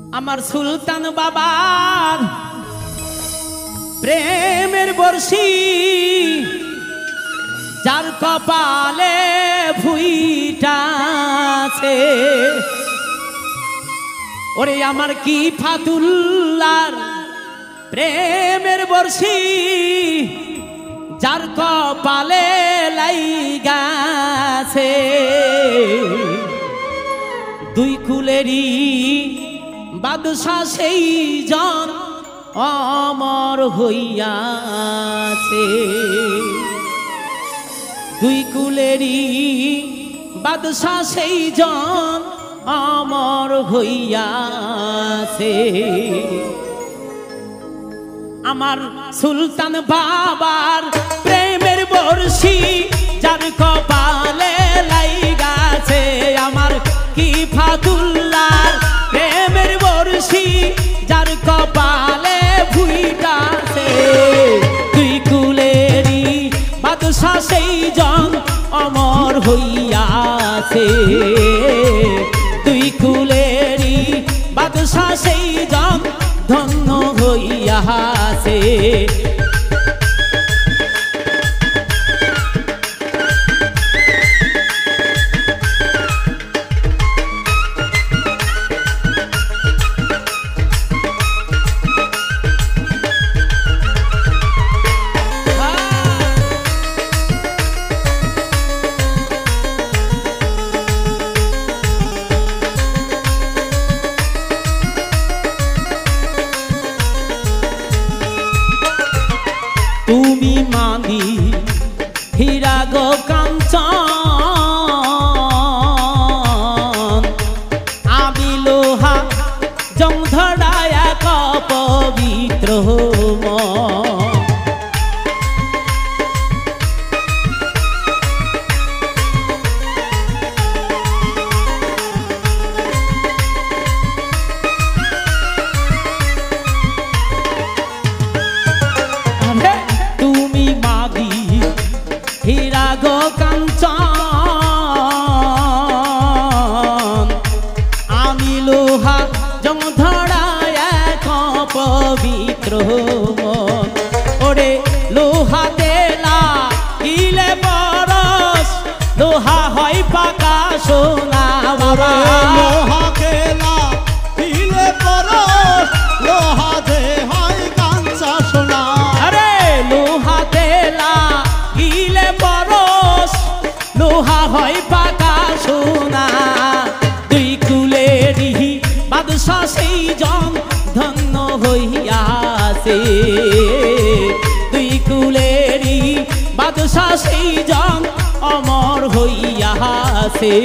আমার সুলতান বাবার প্রেমের বর্ষি যার কপালে ভুইটাছে ওরে আমার কি ফাতুল্লার প্রেমের বর্ষি যার কপালে লাইগাছে দুই কুলেরই বাদশা সেই জন অমর হইয়াছে দুই কুলেরই বাদশা সেই জন অমর হইয়াছে আমার সুলতান বাবার প্রেমের বর্ষি যার কপালে লাইগাছে আমার কি ফাতুল্লার প্রেমের বর্ষি যার কপালে ভুইটাছে দুই কুলেরই বাদশা সেই জন অমর হইয়াছে দুই কুলেরই বাদশা সেই জন ধন্য হইয়াছে তুমি মানি হীরা গো কাঞ্চন আমি লোহা জংধরা এক পবিত্র হীরা গো কাঞ্চন আমি লোহা জংধরা এক পবিত্র ওরে লোহা তেলা ইলে বরস লোহা হয় পাকা সোনা বাবা লোহা কেলা ইলে বরস লোহা দে হয় কাঞ্চা সোনা আরে লোহা তেলা ইলে বরস লোহা হয় পাকা সোনা দুই কুলেরই বাদশা সেই জন ধন্য হইয়াছে দুই কুলেরই বাদশা সেই জন অমর হইয়াছে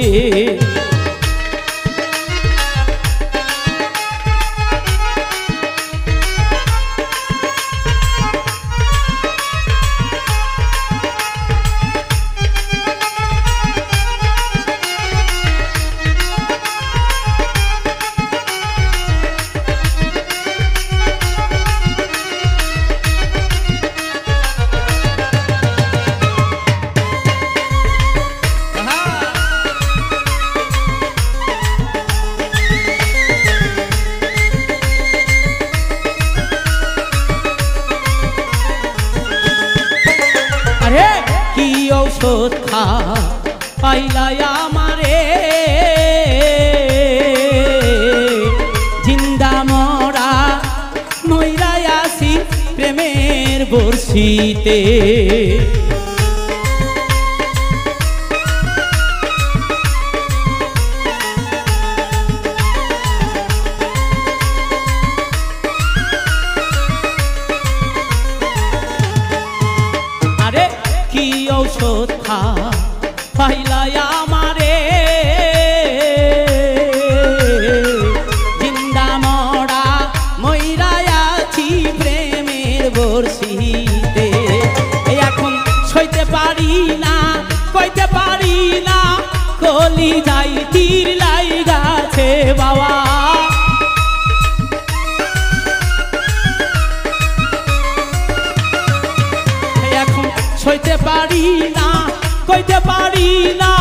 কি ঔষধ খা পাইলাই আমারে জিন্দা মরা নইরাই আসি প্রেমের বর্ষিতে কি ঔষধ খা পাইলাই আমারে জিন্দা মরা মইরাই আছি প্রেমের বর্ষিতে এখন সইতে পারি না কইতে পারি না কলি যাই তীর লাইগাছে বাবা সইতে পারি না কইতে পারি না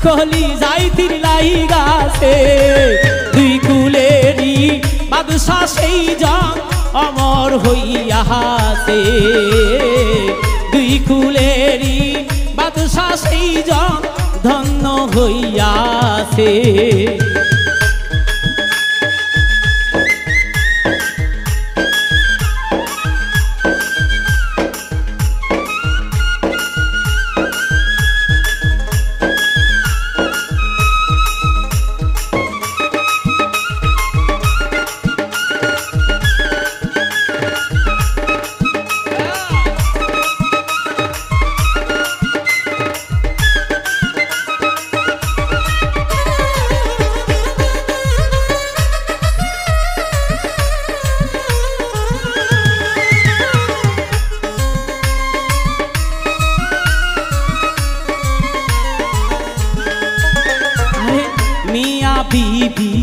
কলি যাই তীর লাইগাছে দুই কুলেরই বাদশা সেই জন অমর হইয়াছে দুই কুলেরই বাদশা সেই জন ধন্য হইয়াছে বিবি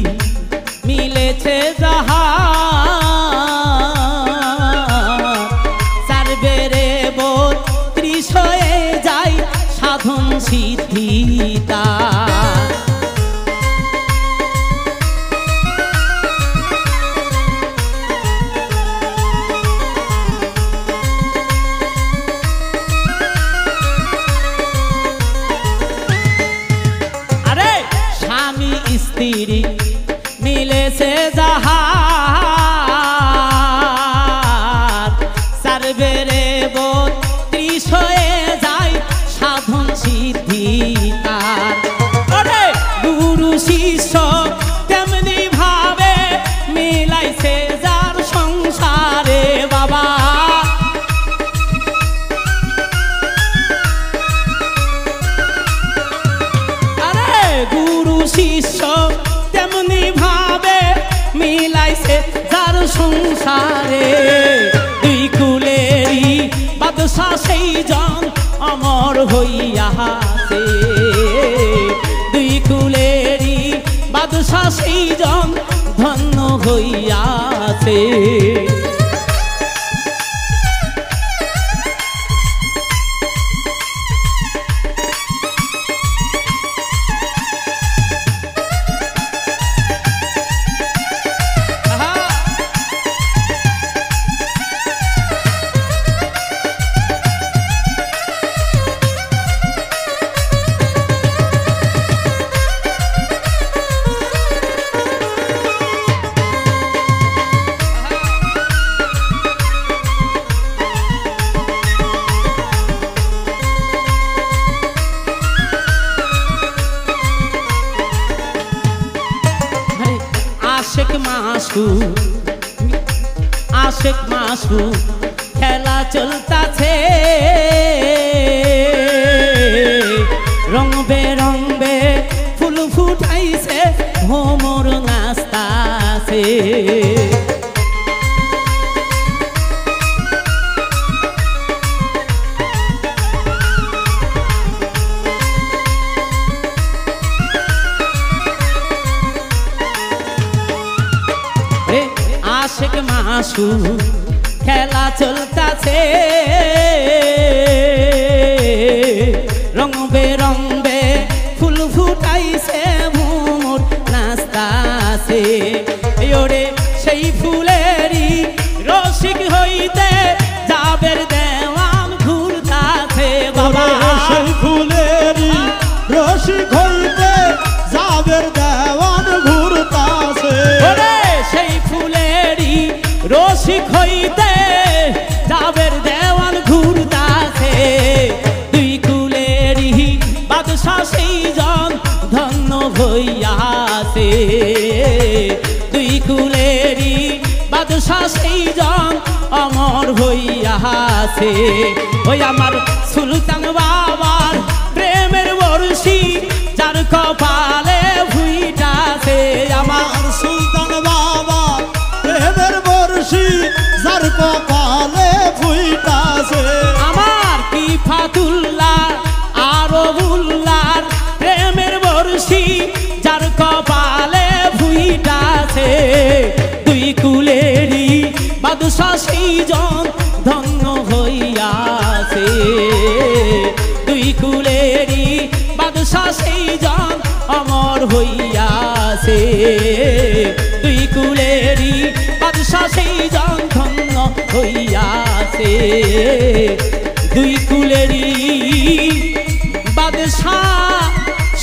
মিলেছে যাহা সার্বেরে ৩২ হয়ে যায় সাধন সিদ্ধিতা স্ত্রী মিলেছে যাহা সার্বেরে ৩২ হয়ে যায় সাধন সিদ্ধিতার গুরু শিষ্য তেমনি ভাবে মিলাইছে যার সংসারে বাবা গুরু শিষ্য তেমনি ভাবে মিলাইছে যার সংসারে দুই কুলেরই বাদশা সেই জন অমর হইয়াছে দুই কুলেরই বাদশা সেই জন ধন্য হইয়াছে আশেক মাসু খেলা চলতাছে রং বেরঙে ফুল ফুটাইছে ভোমর নাচতাছে আশেক মাসু খেলা চলতাছে রং বেরঙে ফুল ফুটাইছে ভোমর নাচতাছে ওরে সেই ফুলেরই রসিক হইতে যাবের দেওয়ান ঘুরতাছে বাবা সেই ফুলেরই রসিক হইতে যাবের দেওয়ান ঘুরতাছে সেই ফুলেরই রসিক হইতে যাবের দেওয়ান ঘুরতাছে দুই কুলেরই বাদশা সেই জন ধন্য হইয়াছে দুই কুলেরই বাদশা সেই জন অমর হইয়াছে ওই আমার সুলতান বাবার প্রেমের বর্ষি যার কপালে ভুইটাছে আমার সুলতান বাবা প্রেমের বর্ষি যার কপালে ফুইতাছে আমার কি ফাতুল্লাহ আরবুল্লাহর প্রেমের বর্ষি যার কপালে ভুইটাছে দুই কুলেরই বাদশা সেই জন ধন্য হইয়াছে দুই কুলেরই বাদশা সেই জন অমর হইয়াছে দুই কুলেরই হইয়াছে দুই কুলেরই বাদশাহ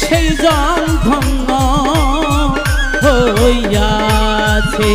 সেই জন ধন্য হইয়াছে।